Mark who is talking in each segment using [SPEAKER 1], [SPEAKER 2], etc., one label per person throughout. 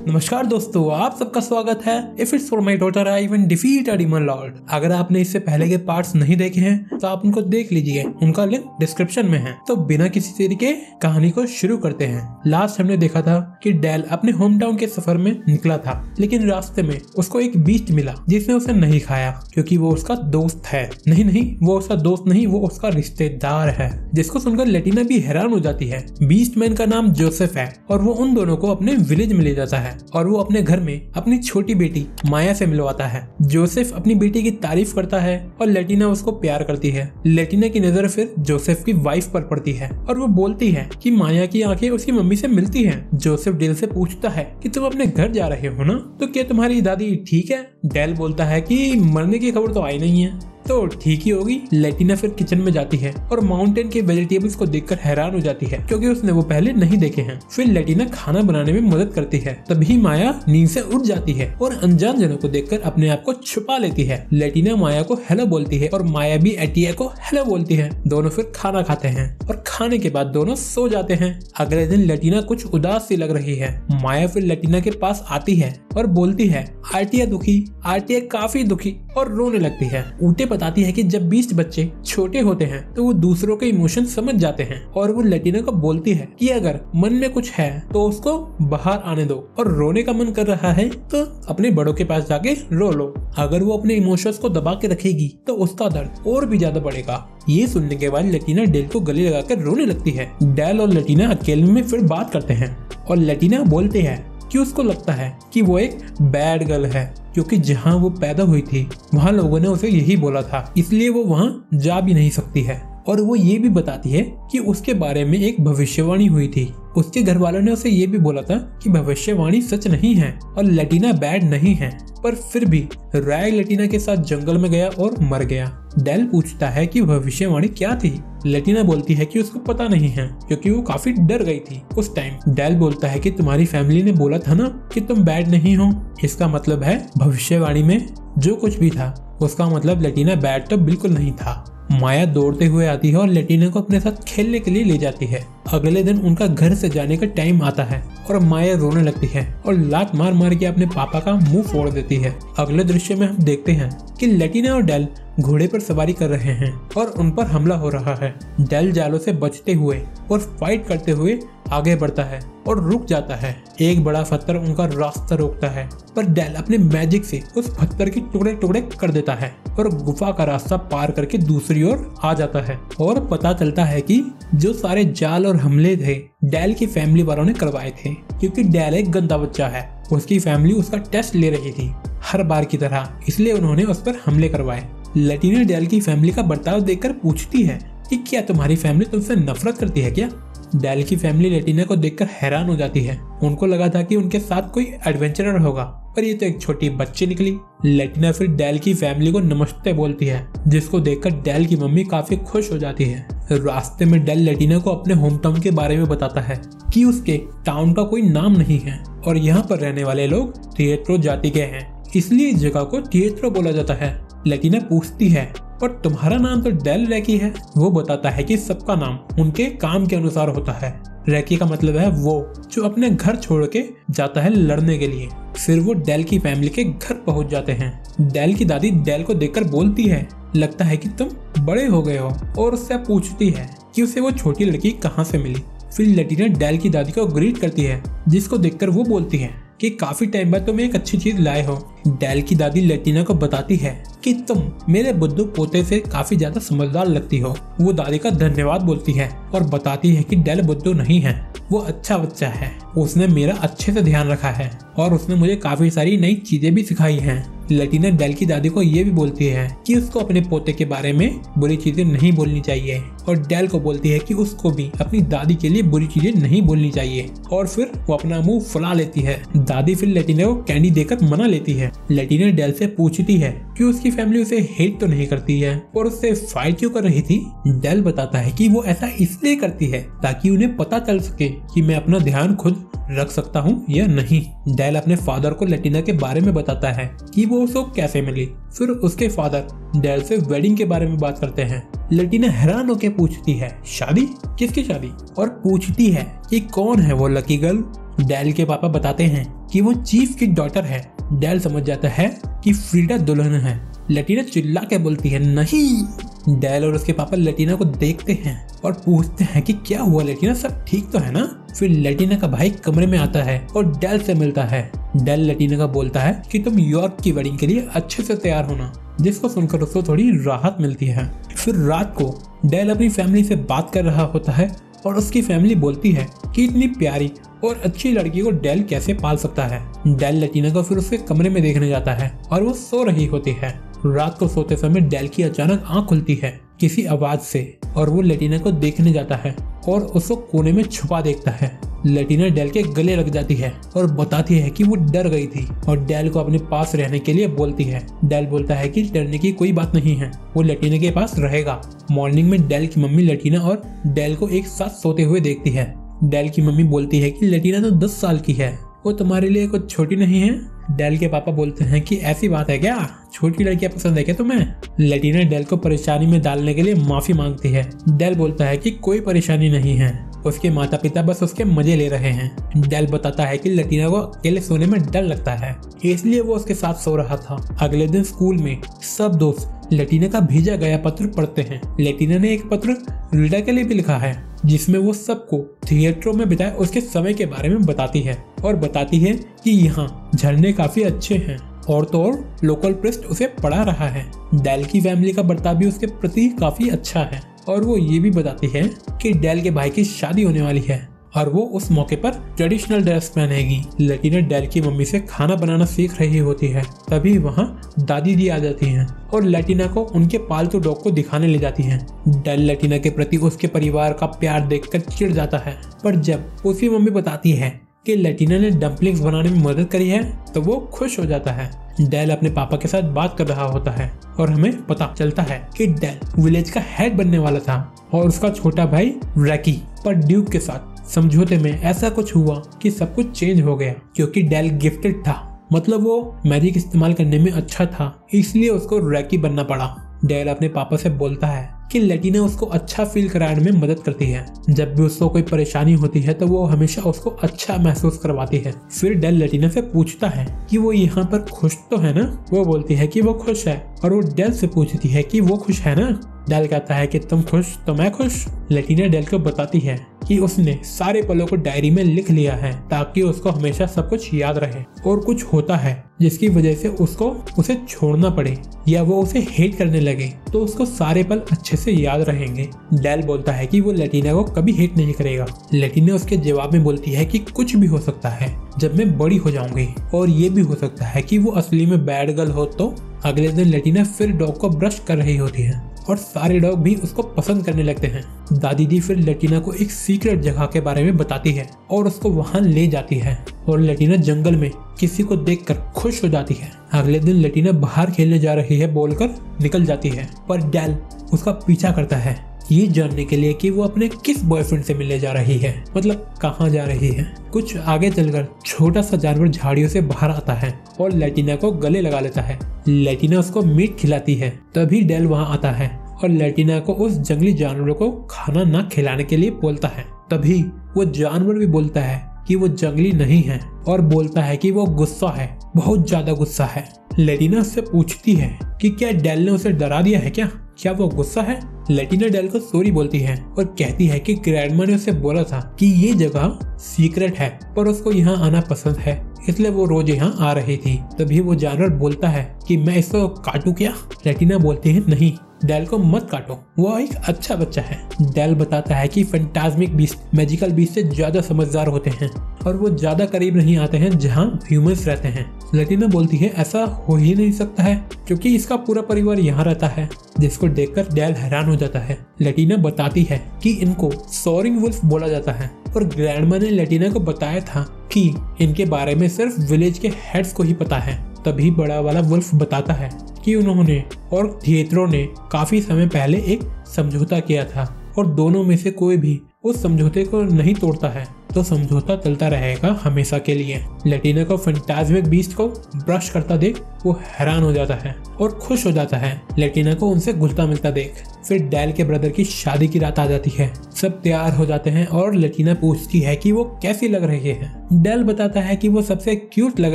[SPEAKER 1] नमस्कार दोस्तों, आप सबका स्वागत है। If it's for my daughter I even defeat a demon Lord. अगर आपने इससे पहले के पार्ट्स नहीं देखे हैं तो आप उनको देख लीजिए, उनका लिंक डिस्क्रिप्शन में है। तो बिना किसी देरी के कहानी को शुरू करते हैं। लास्ट हमने देखा था कि डेल अपने होम टाउन के सफर में निकला था, लेकिन रास्ते में उसको एक बीस्ट मिला जिसने उसे नहीं खाया क्योंकि वो उसका दोस्त है। नहीं, वो उसका दोस्त नहीं, वो उसका रिश्तेदार है। जिसको सुनकर लेटिना भी हैरान हो जाती है। बीस्ट मैन का नाम जोसेफ है और वो उन दोनों को अपने विलेज में ले जाता है और वो अपने घर में अपनी छोटी बेटी माया से मिलवाता है। जोसेफ अपनी बेटी की तारीफ करता है और लेटिना उसको प्यार करती है। लेटिना की नजर फिर जोसेफ की वाइफ पर पड़ती है और वो बोलती है कि माया की आंखें उसकी मम्मी से मिलती हैं। जोसेफ डेल से पूछता है कि तुम अपने घर जा रहे हो ना, तो क्या तुम्हारी दादी ठीक है? डेल बोलता है कि मरने की खबर तो आई नहीं है, तो ठीक ही होगी। लेटिना फिर किचन में जाती है और माउंटेन के वेजिटेबल्स को देखकर हैरान हो जाती है क्योंकि उसने वो पहले नहीं देखे हैं। फिर लेटिना खाना बनाने में मदद करती है। तभी माया नींद से उठ जाती है और अनजान जनों को देखकर अपने आप को छुपा लेती है। लेटिना माया को हेलो बोलती है और माया भी एटिया को हेलो बोलती है। दोनों फिर खाना खाते हैं और खाने के बाद दोनों सो जाते हैं। अगले दिन लेटिना कुछ उदास सी लग रही है। माया फिर लेटिना के पास आती है और बोलती है आर्टिया दुखी, आर्टिया काफी दुखी और रोने लगती है। ऊटे बताती है कि जब 20 बच्चे छोटे होते हैं तो वो दूसरों के इमोशन समझ जाते हैं और वो लेटिना को बोलती है कि अगर मन में कुछ है तो उसको बाहर आने दो और रोने का मन कर रहा है तो अपने बड़ों के पास जाके रो लो। अगर वो अपने इमोशंस को दबा के रखेगी तो उसका दर्द और भी ज्यादा बढ़ेगा। ये सुनने के बाद लेटिना डेल को गले लगाकर रोने लगती है। डेल और लेटिना अकेले में फिर बात करते हैं और लेटिना बोलते हैं कि उसको लगता है कि वो एक बैड गर्ल है क्योंकि जहाँ वो पैदा हुई थी वहाँ लोगों ने उसे यही बोला था, इसलिए वो वहाँ जा भी नहीं सकती है। और वो ये भी बताती है कि उसके बारे में एक भविष्यवाणी हुई थी। उसके घर वालों ने उसे ये भी बोला था कि भविष्यवाणी सच नहीं है और लेटिना बैड नहीं है। पर फिर भी राय लेटिना के साथ जंगल में गया और मर गया। डेल पूछता है कि भविष्यवाणी क्या थी। लेटिना बोलती है कि उसको पता नहीं है क्योंकि वो काफी डर गई थी उस टाइम। डेल बोलता है कि तुम्हारी फैमिली ने बोला था ना कि तुम बैड नहीं हो, इसका मतलब है भविष्यवाणी में जो कुछ भी था उसका मतलब लेटिना बैड तो बिल्कुल नहीं था। माया दौड़ते हुए आती है और लेटिना को अपने साथ खेलने के लिए ले जाती है। अगले दिन उनका घर से जाने का टाइम आता है और माया रोने लगती है और लात मार मार के अपने पापा का मुंह फोड़ देती है। अगले दृश्य में हम देखते हैं कि लेटिना और डेल घोड़े पर सवारी कर रहे हैं और उन पर हमला हो रहा है। डेल जालों से बचते हुए और फाइट करते हुए आगे बढ़ता है और रुक जाता है। एक बड़ा पत्थर उनका रास्ता रोकता है पर डेल अपने मैजिक से उस पत्थर के टुकड़े टुकड़े कर देता है और गुफा का रास्ता पार करके दूसरी ओर आ जाता है। और पता चलता है कि जो सारे जाल और हमले थे डेल की फैमिली वालों ने करवाए थे क्योंकि डेल एक गंदा बच्चा है। उसकी फैमिली उसका टेस्ट ले रही थी हर बार की तरह, इसलिए उन्होंने उस पर हमले करवाए। लेटिना डेल की फैमिली का बर्ताव देखकर पूछती है कि क्या तुम्हारी फैमिली तुमसे नफरत करती है क्या? डेल की फैमिली लेटिना को देखकर हैरान हो जाती है। उनको लगा था कि उनके साथ कोई एडवेंचरर होगा पर ये तो एक छोटी बच्ची निकली। लेटिना फिर डेल की फैमिली को नमस्ते बोलती है जिसको देखकर डेल की मम्मी काफी खुश हो जाती है। रास्ते में डेल लेटिना को अपने होम टाउन के बारे में बताता है कि उसके टाउन का कोई नाम नहीं है और यहाँ पर रहने वाले लोग थिएट्रो जाति के हैं, इसलिए इस जगह को थिएट्रो बोला जाता है। लेटिना पूछती है पर तुम्हारा नाम तो डेल रैकी है। वो बताता है कि सबका नाम उनके काम के अनुसार होता है। रैकी का मतलब है वो जो अपने घर छोड़ के जाता है लड़ने के लिए। फिर वो डेल की फैमिली के घर पहुंच जाते हैं। डेल की दादी डेल को देखकर बोलती है लगता है कि तुम बड़े हो गए हो और उससे पूछती है कि उसे वो छोटी लड़की कहाँ से मिली। फिर लेटिना डेल की दादी को ग्रीट करती है जिसको देखकर वो बोलती है कि काफी टाइम बाद तुम एक अच्छी चीज लाए हो। डेल की दादी लेटिना को बताती है कि तुम मेरे बुद्धू पोते से काफी ज्यादा समझदार लगती हो। वो दादी का धन्यवाद बोलती है और बताती है कि डेल बुद्धू नहीं है, वो अच्छा बच्चा है, उसने मेरा अच्छे से ध्यान रखा है और उसने मुझे काफी सारी नई चीजें भी सिखाई हैं। लेटिना डेल की दादी को ये भी बोलती है कि उसको अपने पोते के बारे में बुरी चीजें नहीं बोलनी चाहिए और डेल को बोलती है कि उसको भी अपनी दादी के लिए बुरी चीजें नहीं बोलनी चाहिए और फिर वो अपना मुंह फुला लेती है। दादी फिर लेटिना को कैंडी देकर मना लेती है। लेटिना डेल से पूछती है कि उसकी फैमिली उसे हेट तो नहीं करती है और उससे फाइट क्यों कर रही थी। डेल बताता है कि वो ऐसा इसलिए करती है ताकि उन्हें पता चल सके कि मैं अपना ध्यान खुद रख सकता हूँ या नहीं। डेल अपने फादर को लेटिना के बारे में बताता है कि वो उसको कैसे मिली। फिर उसके फादर डेल से वेडिंग के बारे में बात करते हैं। लेटिना हैरान होकर पूछती है शादी? किसकी शादी? और पूछती है कि कौन है वो लकी गर्ल। डेल के पापा बताते हैं कि वो चीफ की डॉटर है। डेल समझ जाता है कि फ्रीडा दुल्हन है। लेटिना चिल्ला के बोलती है नहीं। डेल और उसके पापा लेटिना को देखते हैं और पूछते हैं कि क्या हुआ लेटिना, सब ठीक तो है ना। फिर लेटिना का भाई कमरे में आता है और डेल से मिलता है। डेल लेटिना का बोलता है कि तुम यॉर्क की वेडिंग के लिए अच्छे से तैयार होना, जिसको सुनकर उसको थोड़ी राहत मिलती है। फिर रात को डेल अपनी फैमिली से बात कर रहा होता है और उसकी फैमिली बोलती है कि इतनी प्यारी और अच्छी लड़की को डेल कैसे पाल सकता है। डेल लेटिना को फिर उसके कमरे में देखने जाता है और वो सो रही होती है। रात को सोते समय डेल की अचानक आंख खुलती है किसी आवाज से और वो लेटिना को देखने जाता है और उसको कोने में छुपा देखता है। लेटिना डेल के गले लग जाती है और बताती है कि वो डर गई थी और डेल को अपने पास रहने के लिए बोलती है। डेल बोलता है कि डरने की कोई बात नहीं है, वो लेटिना के पास रहेगा। मॉर्निंग में डेल की मम्मी लेटिना और डेल को एक साथ सोते हुए देखती है। डेल की मम्मी बोलती है कि लेटिना तो 10 साल की है, वो तुम्हारे लिए कुछ छोटी नहीं है। डेल के पापा बोलते हैं कि ऐसी बात है क्या, छोटी लड़कियां पसंद है क्या तुम्हें। लेटिना डेल को परेशानी में डालने के लिए माफी मांगती है। डेल बोलता है कि कोई परेशानी नहीं है, उसके माता पिता बस उसके मजे ले रहे हैं। डेल बताता है कि लेटिना को अकेले सोने में डर लगता है, इसलिए वो उसके साथ सो रहा था। अगले दिन स्कूल में सब दोस्त लेटिना का भेजा गया पत्र पढ़ते हैं। लेटिना ने एक पत्र रीडा के लिए भी लिखा है, जिसमें वो सबको थिएटरों में बिताए उसके समय के बारे में बताती है और बताती है कि यहाँ झरने काफी अच्छे हैं और तो और लोकल प्रेस्ट उसे पढ़ा रहा है। डेल की फैमिली का बर्ताव भी उसके प्रति काफी अच्छा है और वो ये भी बताती है कि डेल के भाई की शादी होने वाली है और वो उस मौके पर ट्रेडिशनल ड्रेस पहनेगी। लेटिना डेल की मम्मी से खाना बनाना सीख रही होती है, तभी वहाँ दादी जी आ जाती हैं और लेटिना को उनके पालतू डॉग को दिखाने ले जाती हैं। डेल लेटिना के प्रति उसके परिवार का प्यार देखकर चिढ़ जाता है, पर जब उसकी मम्मी बताती है कि लेटिना ने डम्पलिंग्स बनाने में मदद करी है तो वो खुश हो जाता है। डेल अपने पापा के साथ बात कर रहा होता है और हमें पता चलता है कि डेल विलेज का हेड बनने वाला था और उसका छोटा भाई रैकी, पर ड्यूक के साथ समझौते में ऐसा कुछ हुआ कि सब कुछ चेंज हो गया क्योंकि डेल गिफ्टेड था, मतलब वो मैजिक इस्तेमाल करने में अच्छा था, इसलिए उसको रैकी बनना पड़ा। डेल अपने पापा से बोलता है कि लेटिना उसको अच्छा फील कराने में मदद करती है। जब भी उसको कोई परेशानी होती है तो वो हमेशा उसको अच्छा महसूस करवाती है। फिर डेल लेटिना से पूछता है कि वो यहाँ पर खुश तो है ना। वो बोलती है कि वो खुश है और वो डेल से पूछती है कि वो खुश है ना। डेल कहता है कि तुम खुश तो मैं खुश। लेटिना डेल को बताती है कि उसने सारे पलों को डायरी में लिख लिया है ताकि उसको हमेशा सब कुछ याद रहे, और कुछ होता है जिसकी वजह से उसको उसे छोड़ना पड़े या वो उसे हेट करने लगे तो उसको सारे पल अच्छे से याद रहेंगे। डेल बोलता है कि वो लेटिना को कभी हेट नहीं करेगा। लेटिना उसके जवाब में बोलती है कि कुछ भी हो सकता है जब मैं बड़ी हो जाऊंगी, और ये भी हो सकता है कि वो असली में बैड गर्ल हो। तो अगले दिन लेटिना फिर डॉग को ब्रश कर रही होती है और सारे डॉग भी उसको पसंद करने लगते हैं। दादी जी फिर लेटिना को एक सीक्रेट जगह के बारे में बताती है और उसको वहां ले जाती है और लेटिना जंगल में किसी को देखकर खुश हो जाती है। अगले दिन लेटिना बाहर खेलने जा रही है बोलकर निकल जाती है, पर डेल उसका पीछा करता है ये जानने के लिए कि वो अपने किस बॉयफ्रेंड से मिलने जा रही है, मतलब कहाँ जा रही है। कुछ आगे चलकर छोटा सा जानवर झाड़ियों से बाहर आता है और लेटिना को गले लगा लेता है। लेटिना उसको मीट खिलाती है, तभी डेल वहाँ आता है और लेटिना को उस जंगली जानवर को खाना न खिलाने के लिए बोलता है। तभी वो जानवर भी बोलता है कि वो जंगली नहीं है और बोलता है कि वो गुस्सा है, बहुत ज्यादा गुस्सा है। लेटिना उससे पूछती है कि क्या डेल ने उसे डरा दिया है, क्या वो गुस्सा है। लेटिना डेल को सॉरी बोलती है और कहती है कि ग्रैंडमा ने उसे बोला था कि ये जगह सीक्रेट है पर उसको यहाँ आना पसंद है, इसलिए वो रोज यहाँ आ रही थी। तभी वो जानवर बोलता है कि मैं इसको काटूं क्या। लेटिना बोलती है नहीं, डेल को मत काटो, वो एक अच्छा बच्चा है। डेल बताता है कि फैंटास्मिक बीस्ट मैजिकल बीस्ट से ज्यादा समझदार होते हैं और वो ज्यादा करीब नहीं आते हैं जहाँ ह्यूमंस रहते हैं। लेटिना बोलती है ऐसा हो ही नहीं सकता है क्योंकि इसका पूरा परिवार यहाँ रहता है, जिसको देखकर डेल हैरान हो जाता है। लेटिना बताती है कि इनको सोरिंग वुल्फ बोला जाता है और ग्रैंडमा ने लेटिना को बताया था कि इनके बारे में सिर्फ विलेज के हेड्स को ही पता है। तभी बड़ा वाला वुल्फ बताता है कि उन्होंने और थिएटरों ने काफी समय पहले एक समझौता किया था और दोनों में से कोई भी उस समझौते को नहीं तोड़ता है तो समझौता चलता रहेगा हमेशा के लिए। लेटिना को फैंटास्मिक बीस्ट को ब्रश करता देख वो हैरान हो जाता है और खुश हो जाता है लेटिना को उनसे घुलता मिलता देख। फिर डेल के ब्रदर की शादी की रात आ जाती है। सब तैयार हो जाते हैं और लटीना पूछती है कि वो कैसी लग रही है। डेल बताता है कि वो सबसे क्यूट लग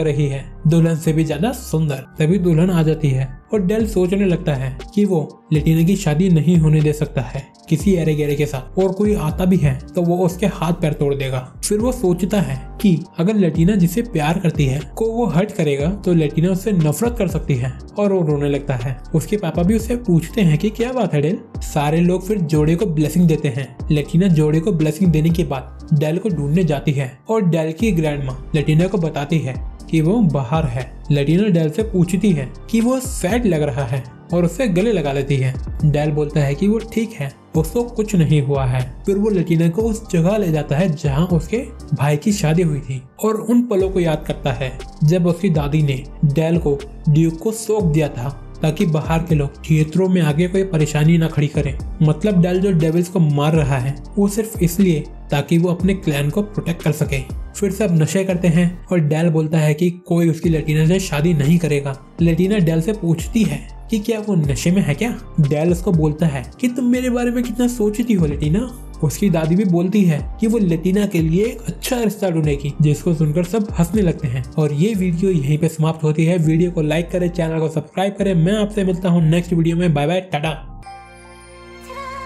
[SPEAKER 1] रही है, दुल्हन से भी ज्यादा सुंदर। तभी दुल्हन आ जाती है और डेल सोचने लगता है कि वो लटीना की शादी नहीं होने दे सकता है किसी एरे गेरे के साथ, और कोई आता भी है तो वो उसके हाथ पैर तोड़ देगा। फिर वो सोचता है कि अगर लटीना जिसे प्यार करती है को वो हर्ट करेगा तो लटीना उससे नफरत कर सकती है, और वो रोने लगता है। उसके पापा भी उससे पूछते हैं कि क्या बात है डेल। सारे लोग फिर जोड़े को ब्लेसिंग देते हैं। लटीना जोड़े को ब्लेसिंग देने के बाद डेल को ढूंढने जाती है और डेल की ग्रैंडमा लटीना को बताती है कि वो बाहर है। लटीना डेल से पूछती है कि वो सैड लग रहा है और उससे गले लगा लेती है। डेल बोलता है कि वो ठीक है, उसको कुछ नहीं हुआ है। फिर वो लटीना को उस जगह ले जाता है जहाँ उसके भाई की शादी हुई थी और उन पलों को याद करता है जब उसकी दादी ने डेल को ड्यूक को सौंप दिया था ताकि बाहर के लोग थिएटरों में आगे कोई परेशानी ना खड़ी करें। मतलब डेल जो डेविल्स को मार रहा है वो सिर्फ इसलिए ताकि वो अपने क्लैन को प्रोटेक्ट कर सके। फिर सब नशे करते हैं और डेल बोलता है कि कोई उसकी लटीना से शादी नहीं करेगा। लटीना डेल से पूछती है कि क्या वो नशे में है क्या। डेल उसको बोलता है कि तुम मेरे बारे में कितना सोचती हो लटीना। उसकी दादी भी बोलती है कि वो लटीना के लिए एक अच्छा रिश्ता ढूंढेगी, जिसको सुनकर सब हंसने लगते हैं। और ये वीडियो यहीं पे समाप्त होती है। वीडियो को लाइक करें, चैनल को सब्सक्राइब करें। मैं आपसे मिलता हूँ नेक्स्ट वीडियो में। Bye bye, Tata.